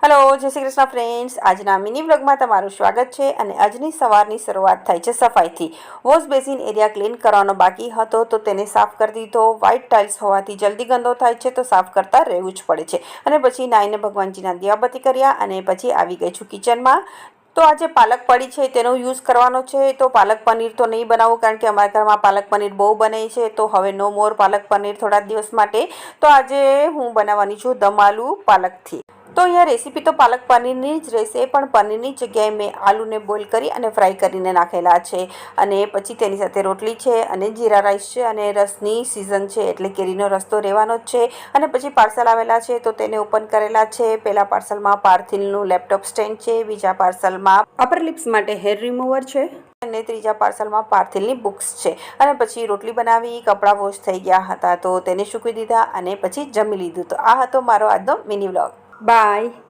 Hello જય Shri Krishna friends, આજના mini વ્લોગમાં તમારું સ્વાગત છે. અને આજની સવારની શરૂઆત થાય છે સફાઈથી. વોશ બેસિન એરિયા ક્લીન કરવાનો બાકી હતો તો તેને સાફ કરી દીધો. વ્હાઇટ ટાઇલ્સ હોવાથી જલ્દી ગંદો થાય છે તો સાફ કરતા રહેવું જ પડે છે. અને પછી નાઈને ભગવાનજીના દીવાબત્તી કર્યા અને પછી આવી ગઈ છું કિચનમાં. તો આજે પાલક પડી છે તેનો યુઝ કરવાનો છે. તો પાલક પનીર તો નહીં બનાવું કારણ કે અમારા ઘરમાં પાલક પનીર બહુ બને છે, તો હવે નો મોર પાલક પનીર થોડા દિવસ માટે. તો આજે હું બનાવવાની છું દમ આલુ પાલકથી. તો અહીંયા રેસીપી તો પાલક પનીરની જ રહેશે, પણ પનીરની જગ્યાએ મેં આલુને બોઇલ કરી અને ફ્રાય કરીને નાખેલા છે. અને પછી તેની સાથે રોટલી છે અને જીરા રાઈસ છે. અને રસની સિઝન છે એટલે કેરીનો રસ તો રહેવાનો જ છે. અને પછી પાર્સલ આવેલા છે તો તેને ઓપન કરેલા છે. પહેલા પાર્સલમાં પાર્થિલનું લેપટોપ સ્ટેન્ડ છે, બીજા પાર્સલમાં અપર લિપ્સ માટે હેર રિમૂવર છે અને ત્રીજા પાર્સલમાં પાર્થિલની બુક્સ છે. અને પછી રોટલી બનાવી, કપડાં વોશ થઈ ગયા હતા તો તેને સૂકવી દીધા અને પછી જમી લીધું. તો આ હતો મારો આજનો મિની વ્લોગ. બાય.